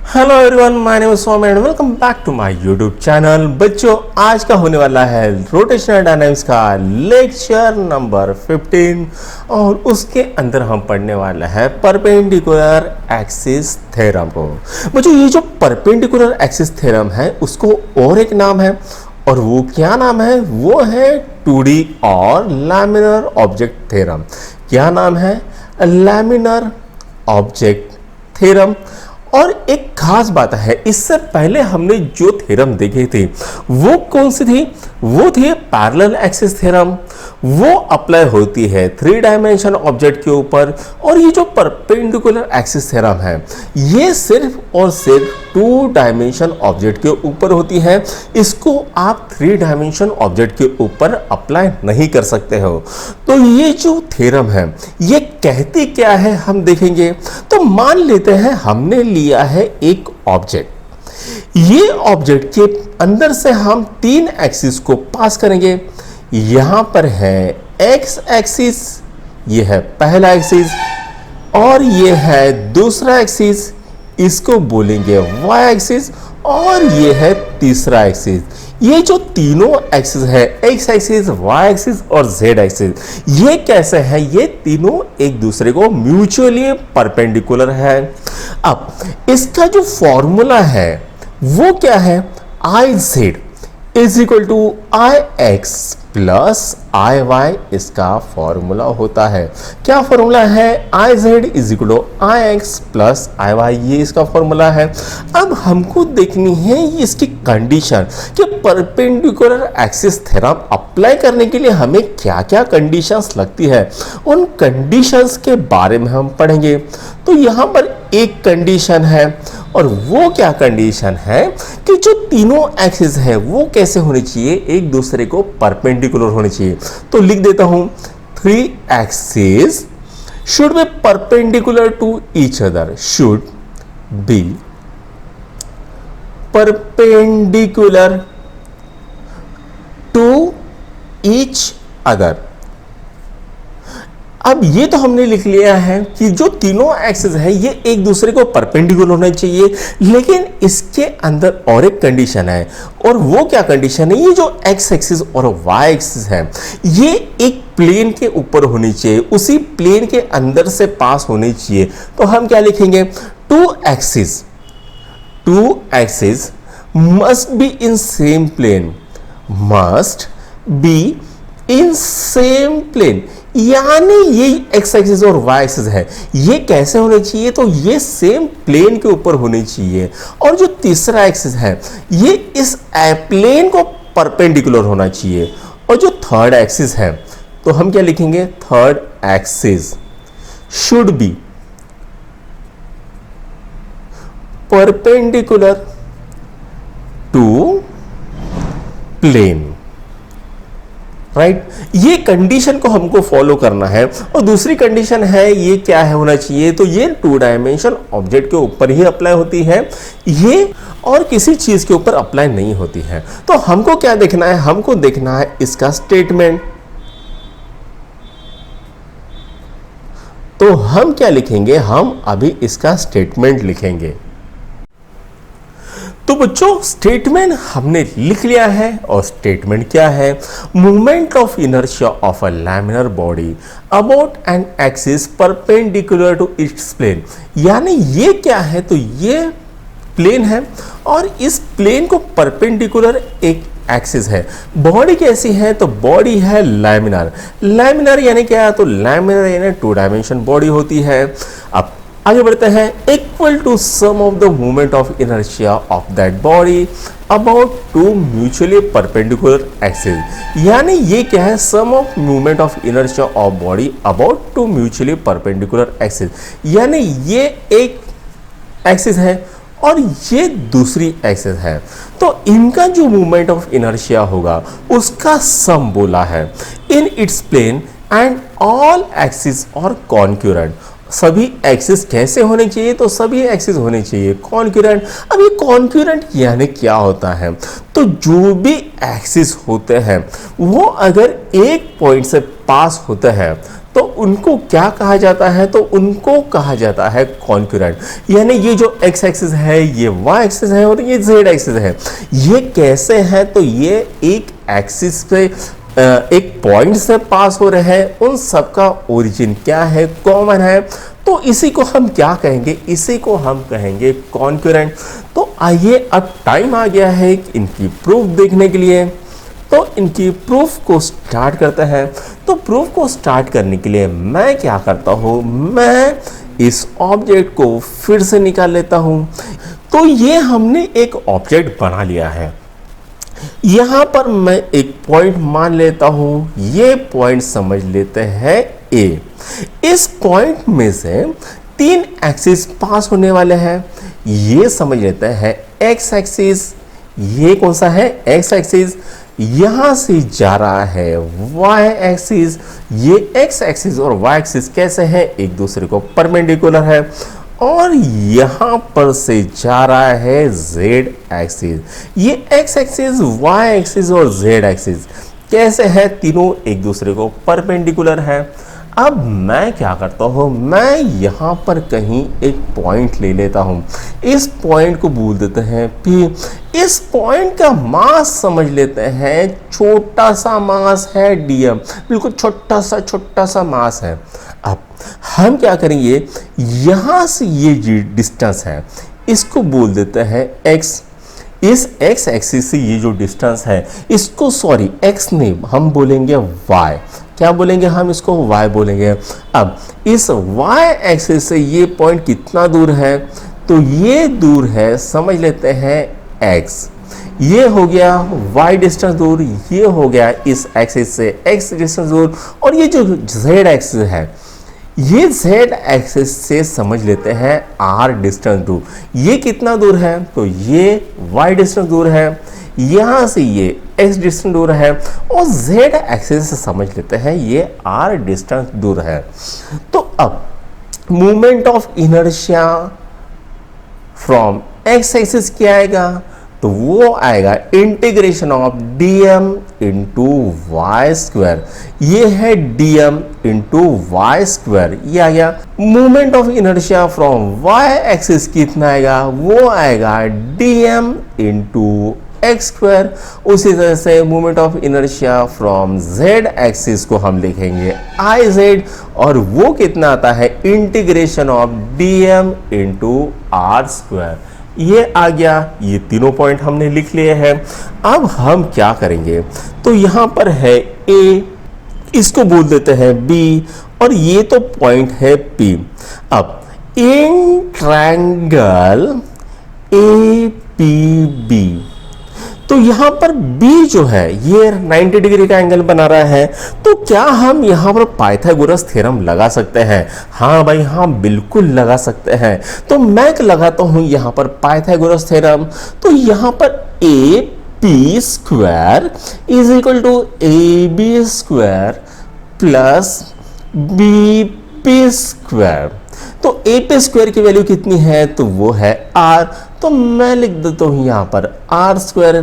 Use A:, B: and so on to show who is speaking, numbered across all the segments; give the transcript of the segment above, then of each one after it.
A: Hello everyone, my name is Saumya and welcome back to my YouTube channel. बच्चों, आज का होने वाला है रोटेशनल डायनामिक्स का लेक्चर नंबर 15 और उसके अंदर हम पढ़ने वाला है परपेंडिकुलर एक्सिस थ्योरम को। बच्चों, ये जो परपेंडिकुलर एक्सिस थ्योरम है उसको और एक नाम है, और वो क्या नाम है? वो है 2D और लैमिनर ऑब्जेक्ट थ्योरम। क्या नाम है? Laminar object theorem. और एक खास बात है, इससे पहले हमने जो थ्योरम देखे थे वो कौन सी थी? वो थी पैरेलल एक्सिस थ्योरम। वो अप्लाई होती है 3 डायमेंशन ऑब्जेक्ट के ऊपर, और ये जो परपेंडिकुलर एक्सिस थ्योरम है ये सिर्फ और सिर्फ 2 डायमेंशन ऑब्जेक्ट के ऊपर होती है। इसको आप 3 डायमेंशन ऑब्जेक्ट के ऊपर अप्लाई नहीं कर सकते हो। तो ये जो थ्योरम है ये कहती क्या है हम देखेंगे। तो मान लेते हैं हमने लिया है एक ऑब्जेक्ट, ये ऑब्जेक्ट के अंदर से हम 3 एक्सिस को पास करेंगे। यहां पर है एक्स एक्सिस, ये है पहला एक्सिस, और ये है दूसरा एक्सिस, इसको बोलेंगे वाई एक्सिस, और ये है तीसरा एक्सिस। ये जो तीनों एक्सिस है, एक्स एक्सिस, वाई एक्सिस और जेड एक्सिस, ये कैसे है? ये तीनों एक दूसरे को म्यूचुअली परपेंडिकुलर है। अब इसका जो फॉर्मूला है वो क्या है? I Z is equal to I X plus I Y, इसका फॉर्मूला होता है। क्या फॉर्मूला है? I Z is equal to I X plus I Y, ये इसका फॉर्मूला है। अब हमको देखनी है इसकी कंडीशन कि परपेंडिकुलर एक्सिस थ्योरम अप्लाई करने के लिए हमें क्या क्या कंडीशंस लगती है। उन कंडीशंस के बारे में हम पढ़ेंगे। तो यहां पर एक कंडीशन है, और वो क्या कंडीशन है कि जो तीनों एक्सिस है वो कैसे होने चाहिए? एक दूसरे को परपेंडिकुलर होने चाहिए। तो लिख देता हूं 3 axis should be perpendicular to each other, should be perpendicular to each other। अब ये तो हमने लिख लिया है कि जो तीनों एक्सिस है ये एक दूसरे को परपेंडिकुलर होना चाहिए, लेकिन इसके अंदर और एक कंडीशन है। और वो क्या कंडीशन है? ये जो एक्स एक्सिस और वाई एक्सिस है ये एक प्लेन के ऊपर होनी चाहिए, उसी प्लेन के अंदर से पास होनी चाहिए। तो हम क्या लिखेंगे? 2 axis must be in same plane, must be in same plane. यानी ये एक्स एक्सिस और वाई एक्सिस है ये कैसे होने चाहिए? तो ये सेम प्लेन के ऊपर होने चाहिए। और जो तीसरा एक्सिस है ये इस प्लेन को परपेंडिकुलर होना चाहिए। और जो थर्ड एक्सिस है तो हम क्या लिखेंगे? Third axis should be perpendicular to plane, right. ये कंडीशन को हमको फॉलो करना है। और दूसरी कंडीशन है ये क्या है होना चाहिए? तो ये 2 डायमेंशन ऑब्जेक्ट के ऊपर ही अप्लाई होती है, ये और किसी चीज के ऊपर अप्लाई नहीं होती है। तो हमको क्या देखना है? हमको देखना है इसका स्टेटमेंट। तो हम क्या लिखेंगे? हम अभी इसका स्टेटमेंट लिखेंगे। तो बच्चों, स्टेटमेंट हमने लिख लिया है। और स्टेटमेंट क्या है? Movement of inertia of a laminar body about an axis perpendicular to its plane. यानी ये क्या है? तो ये प्लेन है और इस प्लेन को परपेंडिकुलर एक एक्सिस है। बॉडी कैसी है? तो बॉडी है लैमिनर। लैमिनर यानी क्या? तो लैमिनर यानी 2 डायमेंशन बॉडी होती है। अब आगे बढ़ते हैं। Equal to sum of the movement of inertia of that body about 2 mutually perpendicular axis. यानी ये क्या है? Sum of movement of inertia of body about 2 mutually perpendicular axis. यानी ये एक एक्सिस है और ये दूसरी एक्सिस है, तो इनका जो मूवमेंट ऑफ इनर्शिया होगा उसका सम बोला है in its plane and all axis are concurrent. सभी एक्सिस कैसे होने चाहिए? तो सभी एक्सिस होने चाहिए कॉन्क्यूरेंट। अब ये कॉन्क्यूरेंट यानी क्या होता है? तो जो भी एक्सिस होते हैं वो अगर एक पॉइंट से पास होते हैं तो उनको क्या कहा जाता है, तो उनको कहा जाता है कॉन्करेंट। यानी ये जो एक्स एक्सिस है, ये वाई एक्सिस है और ये जेड एक्सिस है, ये कैसे है, तो ये एक एक्सिस पे एक पॉइंट से पास हो रहे हैं, उन सबका ओरिजिन क्या है, कॉमन है, तो इसी को हम क्या कहेंगे, इसी को हम कहेंगे कॉन्करेंट। तो आइए अब टाइम आ गया है इनकी प्रूफ देखने के लिए, तो इनकी प्रूफ को स्टार्ट करते हैं। तो प्रूफ को स्टार्ट करने के लिए मैं क्या करता हूँ, मैं इस ऑब्जेक्ट को फिर से निकाल लेता हूँ। तो ये हमने एक ऑब्जेक्ट बना लिया है, यहां पर मैं एक पॉइंट मान लेता हूं, ये पॉइंट समझ लेते हैं ए। इस पॉइंट में से 3 एक्सिस पास होने वाले हैं, ये समझ लेते हैं एक्स एक्सिस, ये कौन सा है, एक्स एक्सिस, यहां से जा रहा है वाई एक्सिस, ये एक्स एक्सिस और वाई एक्सिस कैसे हैं, एक दूसरे को परपेंडिकुलर है, और यहां पर से जा रहा है z एक्सिस, ये x एक्सिस, y एक्सिस और z एक्सिस कैसे है, तीनों एक दूसरे को परपेंडिकुलर है। अब मैं क्या करता हूं, मैं यहां पर कहीं एक पॉइंट ले लेता हूं, इस पॉइंट को बोल देते हैं P। इस पॉइंट का मास समझ लेते हैं, छोटा सा मास है dm, बिल्कुल छोटा सा मास है। अब हम क्या करेंगे, यहां से ये जो डिस्टेंस है इसको बोल देते हैं x। इस x एक्सिस से ये जो डिस्टेंस है इसको, सॉरी x नहीं, हम बोलेंगे y। क्या बोलेंगे, हम इसको y बोलेंगे। अब इस y एक्सिस से ये पॉइंट कितना दूर है, तो ये दूर है, समझ लेते हैं x। ये हो गया y डिस्टेंस दूर, ये हो गया इस एक्सिस से x डिस्टेंस दूर, और ये जो z एक्सिस है, ये z एक्सिस से समझ लेते हैं r डिस्टेंस दूर। ये कितना दूर है, तो ये y डिस्टेंस दूर है, यहां से ये x डिस्टेंस दूर है, और z एक्सिस से समझ लेते हैं ये r डिस्टेंस दूर है। तो अब movement of inertia from x axis क्या आएगा, तो वो आएगा integration of dm into Y square. ये है dm इंटू वाई स्क्वायर, ये आ गया। Movement of inertia from y axis कितना आएगा, वो आएगा dm इंटू एक्स स्क्वायर। उसी तरह से movement of inertia from z axis को हम लिखेंगे iz, और वो कितना आता है, integration of dm into R square. ये आ गया, ये तीनों पॉइंट हमने लिख लिए हैं। अब हम क्या करेंगे, तो यहां पर है A, इसको बोल देते हैं B, और ये तो पॉइंट है P। अब इन ट्रायंगल APB, तो यहां पर B जो है ये 90 डिग्री का एंगल बना रहा है, तो क्या हम यहां पर पाइथागोरस थ्योरम लगा सकते हैं? हाँ भाई हाँ, बिल्कुल लगा सकते हैं। तो मैं लगाता हूं यहां पर पाइथागोरस थ्योरम। तो यहां पर AP square is equal to AB square plus BP square. तो AP स्क्वायर की वैल्यू कितनी है, तो वो है R। तो मैं लिख देता हूं यहां पर R स्क्वायर।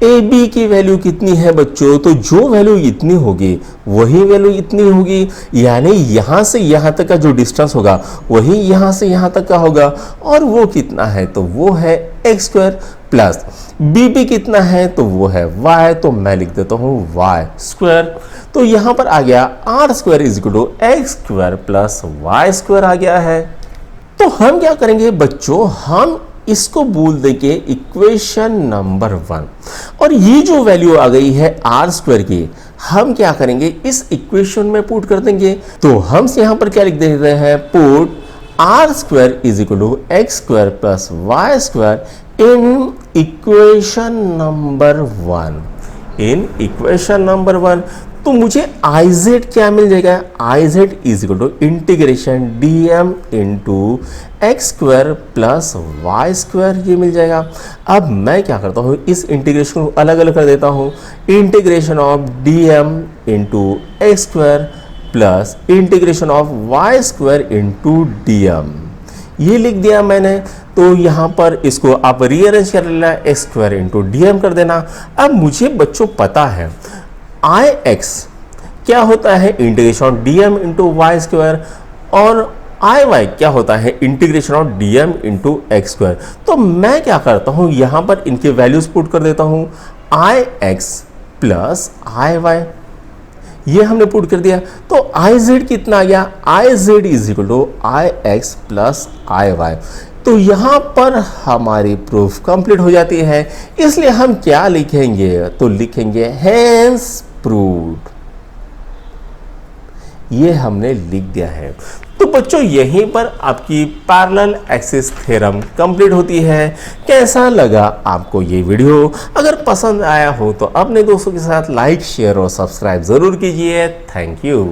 A: AB की वैल्यू कितनी है बच्चों, तो जो वैल्यू इतनी होगी वही वैल्यू इतनी होगी, यानी यहां से यहां तक का जो डिस्टेंस होगा वही यहां से यहां तक का होगा, और वो कितना है, तो वो है x स्क्वायर प्लस BP कितना है, तो वो है y। तो मैं लिख देता हूं y स्क्वायर। तो यहां पर आ गया R square is equal to X square plus y square आ गया है। तो हम क्या करेंगे बच्चों, हम इसको बोल देंगे इक्वेशन नंबर 1, और ये जो वैल्यू आ गई है R स्क्वायर की, हम क्या करेंगे इस इक्वेशन में पुट कर देंगे। तो हम यहां पर क्या लिख देते हैं, put R square is equal to X square plus Y square in equation number 1। In equation number 1 तो मुझे iz क्या मिल जाएगा, iz is equal to integration dm into X square plus Y square, ये मिल जाएगा। अब मैं क्या करता हूँ, इस इंटीग्रेशन को अलग अलग कर देता हूँ। Integration of dm into X square plus integration of Y square into dm, ये लिख दिया मैंने। तो यहाँ पर इसको आप रीअरेंज कर लेना, एक्स स्क्वायर इंटू dm कर देना। अब मुझे बच्चों पता है ix क्या होता है integration of dm into Y square, और आई वाई क्या होता है integration of dm into X square. तो मैं क्या करता हूँ, यहाँ पर इनके वैल्यूज पुट कर देता हूँ, आई एक्स प्लस आई वाई, ये हमने पुट कर दिया। तो आई जेड कितना आ गया, I Z is equal to I X plus I Y. तो यहाँ पर हमारी प्रूफ कंप्लीट हो जाती है। इसलिए हम क्या लिखेंगे, तो लिखेंगे हेंस प्रूव्ड, ये हमने लिख दिया है। तो बच्चों यहीं पर आपकी पैरेलल एक्सिस थ्योरम कंप्लीट होती है। कैसा लगा आपको ये वीडियो? अगर पसंद आया हो तो अपने दोस्तों के साथ लाइक शेयर और सब्सक्राइब जरूर कीजिए। Thank you.